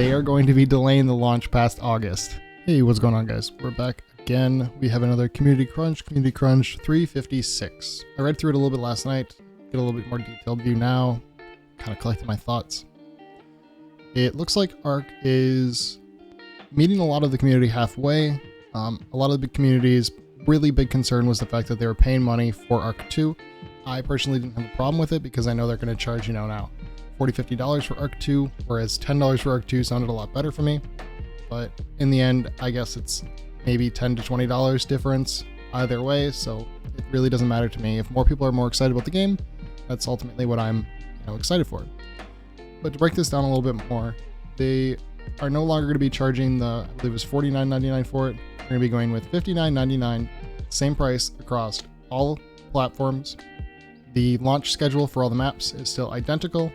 they are going to be delaying the launch past August. Hey, what's going on, guys? We're back again. We have another Community Crunch 356. I read through it a little bit last night, get a little bit more detailed view now, kind of collected my thoughts. It looks like Arc is meeting a lot of the community halfway. A lot of the big communities' really big concern was the fact that they were paying money for Arc 2. I personally didn't have a problem with it because I know they're going to charge, now $40, $50 for Arc 2, whereas $10 for Arc 2 sounded a lot better for me. But in the end, I guess it's maybe $10 to $20 difference either way, so it really doesn't matter to me. If more people are more excited about the game, that's ultimately what I'm excited for. But to break this down a little bit more, they are no longer going to be charging I believe it was $49.99 for it. They're going to be going with $59.99, same price across all platforms. The launch schedule for all the maps is still identical.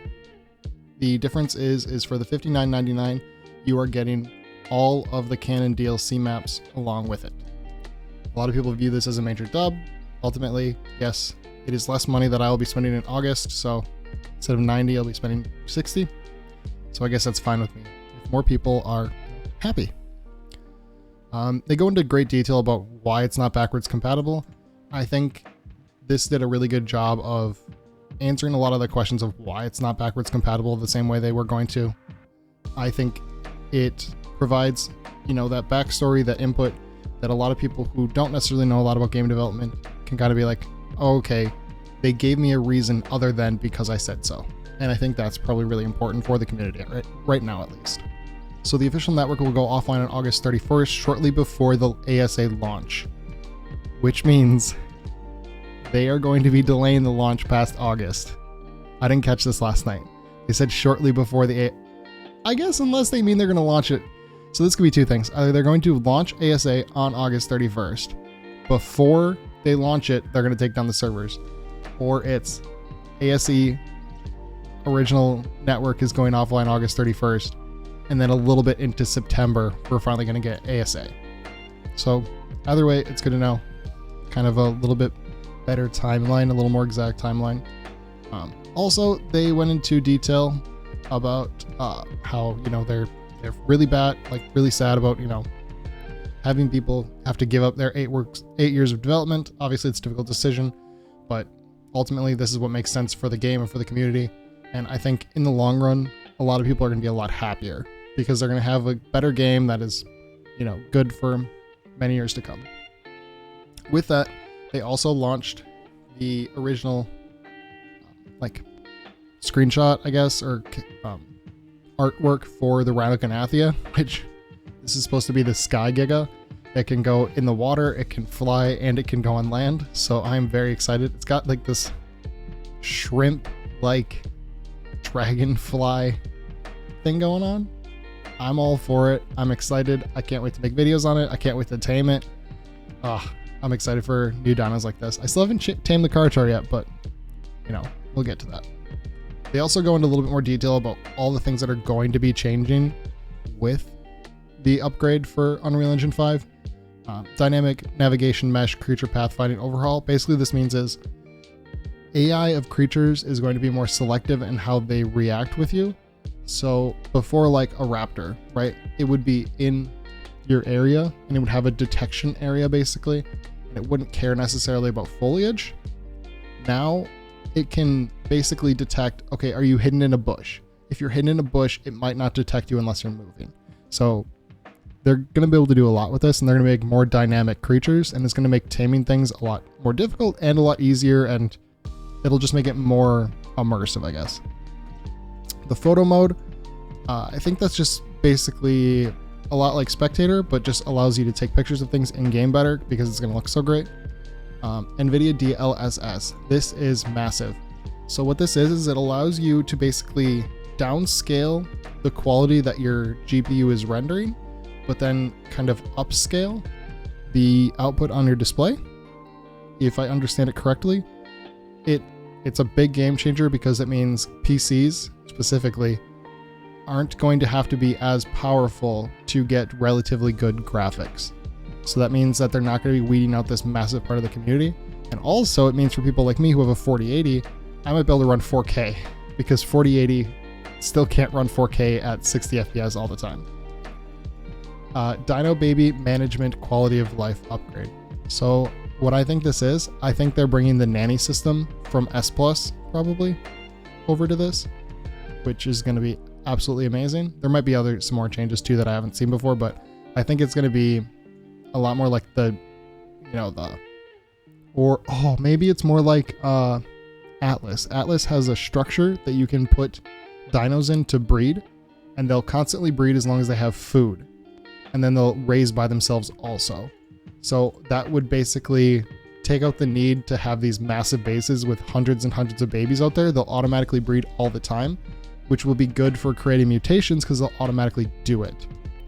The difference is for the $59.99, you are getting all of the canon DLC maps along with it. A lot of people view this as a major dub. Ultimately, yes, it is less money that I will be spending in August, so instead of 90, I'll be spending 60. So I guess that's fine with me, if more people are happy. They go into great detail about why it's not backwards compatible. I think this did a really good job of answering a lot of the questions of why it's not backwards compatible the same way they were going to. I think it provides, that backstory, that input that a lot of people who don't necessarily know a lot about game development can kind of be like, oh, okay, they gave me a reason other than because I said so. And I think that's probably really important for the community, right now at least. So the official network will go offline on August 31st, shortly before the ASA launch, which means they are going to be delaying the launch past August. I didn't catch this last night. They said shortly before I guess unless they mean they're going to launch it. So this could be two things. Either they're going to launch ASA on August 31st. Before they launch it, they're going to take down the servers. Or it's ASE original network is going offline August 31st. And then a little bit into September, we're finally going to get ASA. So either way, it's good to know. Kind of a little bit better timeline, a little more exact timeline. Also, they went into detail about how they're really bad, really sad about having people have to give up their 8 years of development. Obviously, it's a difficult decision, but ultimately, this is what makes sense for the game and for the community. And I think in the long run, a lot of people are going to be a lot happier because they're going to have a better game that is, good for many years to come. With that, they also launched the original screenshot, I guess, or artwork for the Rhinogonathia, which this is supposed to be the Sky Giga. It can go in the water, it can fly, and it can go on land. So I'm very excited. It's got this shrimp-like dragonfly thing going on. I'm all for it. I'm excited. I can't wait to make videos on it. I can't wait to tame it. I'm excited for new dinos like this. I still haven't tamed the Carchar yet, but we'll get to that. They also go into a little bit more detail about all the things that are going to be changing with the upgrade for Unreal Engine 5. Dynamic navigation mesh creature pathfinding overhaul. Basically, this means is AI of creatures is going to be more selective in how they react with you. So before, like a raptor, right, it would be in your area and it would have a detection area basically, and it wouldn't care necessarily about foliage. Now it can basically detect, okay, are you hidden in a bush? If you're hidden in a bush, it might not detect you unless you're moving. So they're going to be able to do a lot with this, and they're going to make more dynamic creatures, and it's going to make taming things a lot more difficult and a lot easier, and it'll just make it more immersive, I guess. The photo mode, I think that's just basically a lot like Spectator, but just allows you to take pictures of things in game better because it's going to look so great. NVIDIA DLSS. This is massive. So what this is it allows you to basically downscale the quality that your GPU is rendering, but then kind of upscale the output on your display. If I understand it correctly, it's a big game changer because it means PCs specifically aren't going to have to be as powerful to get relatively good graphics. So that means that they're not going to be weeding out this massive part of the community. And also it means for people like me who have a 4080, I might be able to run 4K because 4080 still can't run 4K at 60 FPS all the time. Dino Baby Management Quality of Life Upgrade. So what I think this is, I think they're bringing the nanny system from S Plus probably over to this, which is going to be absolutely amazing. There might be some more changes too that I haven't seen before, but I think it's going to be a lot more like maybe it's more like Atlas. Atlas has a structure that you can put dinos in to breed, and they'll constantly breed as long as they have food, and then they'll raise by themselves also. So that would basically take out the need to have these massive bases with hundreds and hundreds of babies out there. They'll automatically breed all the time, which will be good for creating mutations because they'll automatically do it,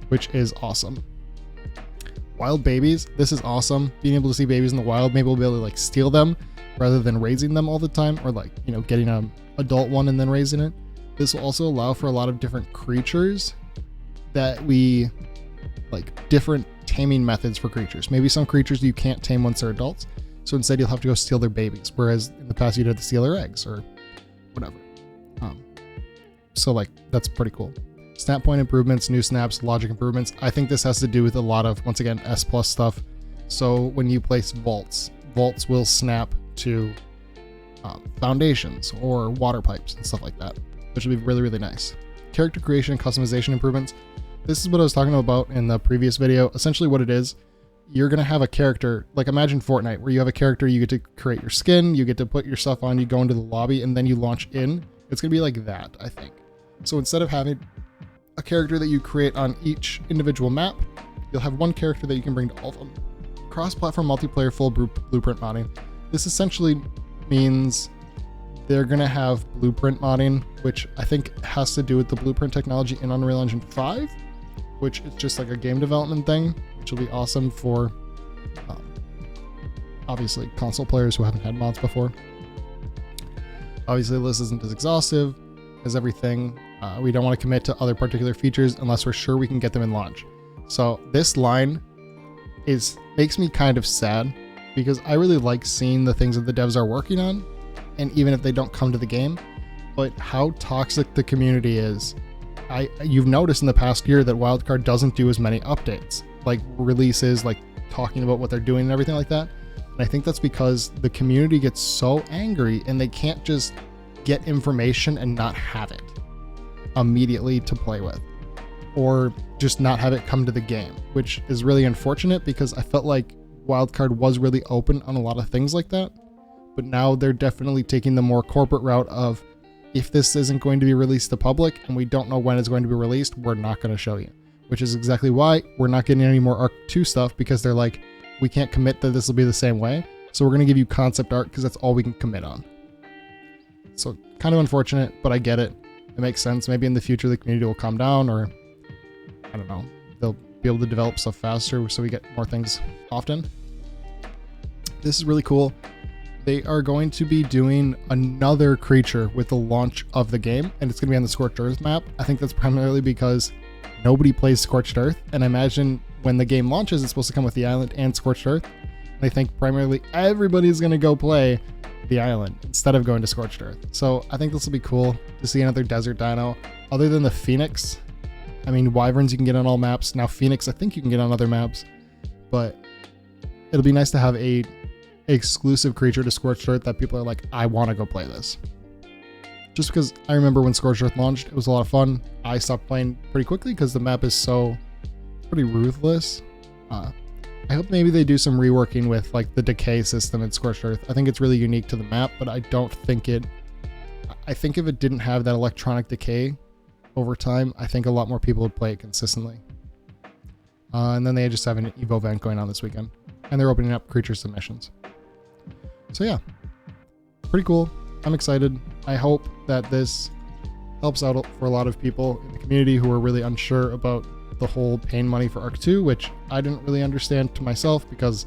which is awesome. Wild babies, this is awesome. Being able to see babies in the wild, maybe we'll be able to like steal them rather than raising them all the time, or like, you know, getting an adult one and then raising it. This will also allow for a lot of different creatures that we like, different taming methods for creatures. Maybe some creatures you can't tame once they're adults, so instead you'll have to go steal their babies, whereas in the past you'd have to steal their eggs or whatever. So like, that's pretty cool. Snap point improvements, new snaps, logic improvements. I think this has to do with a lot of, once again, S Plus stuff. So when you place vaults will snap to foundations or water pipes and stuff like that, which will be really, really nice. Character creation and customization improvements. This is what I was talking about in the previous video. Essentially what it is, you're going to have a character, like imagine Fortnite, where you have a character, you get to create your skin, you get to put your stuff on, you go into the lobby, and then you launch in. It's going to be like that, I think. So instead of having a character that you create on each individual map, you'll have one character that you can bring to all of them. Cross-platform multiplayer full blueprint modding. This essentially means they're going to have blueprint modding, which I think has to do with the blueprint technology in Unreal Engine 5, which is just like a game development thing, which will be awesome for obviously console players who haven't had mods before. Obviously this isn't as exhaustive as everything. We don't want to commit to other particular features unless we're sure we can get them in launch. So this line makes me kind of sad, because I really like seeing the things that the devs are working on, and even if they don't come to the game, but how toxic the community is. You've noticed in the past year that Wildcard doesn't do as many updates, like releases, like talking about what they're doing and everything like that. And I think that's because the community gets so angry and they can't just get information and not have it immediately to play with, or just not have it come to the game, which is really unfortunate, because I felt like Wildcard was really open on a lot of things like that. But now they're definitely taking the more corporate route of, if this isn't going to be released to public and we don't know when it's going to be released, we're not going to show you. Which is exactly why we're not getting any more Arc 2 stuff, because they're like, we can't commit that this will be the same way, so we're going to give you concept art because that's all we can commit on. So kind of unfortunate, but I get it. It makes sense. Maybe in the future the community will calm down, or I don't know, they'll be able to develop stuff faster so we get more things often. This is really cool. They are going to be doing another creature with the launch of the game, and it's going to be on the Scorched Earth map. I think that's primarily because nobody plays Scorched Earth, and I imagine when the game launches, it's supposed to come with the island and Scorched Earth. And I think primarily everybody's going to go play the island instead of going to Scorched Earth. So I think this will be cool to see another desert dino. Other than the Phoenix, I mean, Wyverns you can get on all maps. Now Phoenix, I think you can get on other maps, but it'll be nice to have a exclusive creature to Scorched Earth that people are like, I want to go play this. Just because I remember when Scorched Earth launched, it was a lot of fun. I stopped playing pretty quickly because the map is pretty ruthless. I hope maybe they do some reworking with like the decay system in Scorched Earth. I think it's really unique to the map, but I don't think I think if it didn't have that electronic decay over time, I think a lot more people would play it consistently. And then they just have an Evo event going on this weekend, and they're opening up creature submissions. So yeah, pretty cool. I'm excited. I hope that this helps out for a lot of people in the community who are really unsure about the whole paying money for Arc 2, which I didn't really understand to myself, because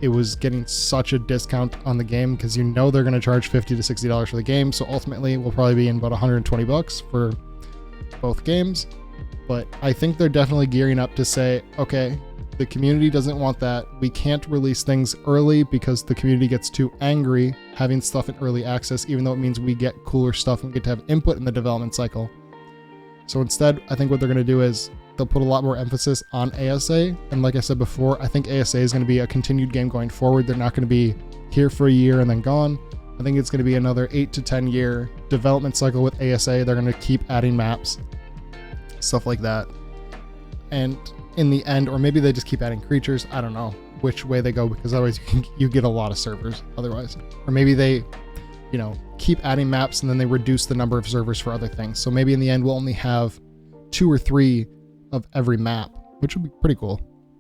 it was getting such a discount on the game, because you know they're going to charge $50 to $60 for the game. So ultimately we'll probably be in about 120 bucks for both games. But I think they're definitely gearing up to say, okay, The community doesn't want that. We can't release things early because the community gets too angry having stuff in early access, even though it means we get cooler stuff and we get to have input in the development cycle. So instead, I think what they're going to do is they'll put a lot more emphasis on ASA. And like I said before, I think ASA is going to be a continued game going forward. They're not going to be here for a year and then gone. I think it's going to be another 8 to 10 year development cycle with ASA. They're going to keep adding maps, stuff like that. And in the end, or maybe they just keep adding creatures. I don't know which way they go, because otherwise you get a lot of servers otherwise. Or maybe they, you know, keep adding maps and then they reduce the number of servers for other things. So maybe in the end we'll only have 2 or 3 of every map, which would be pretty cool.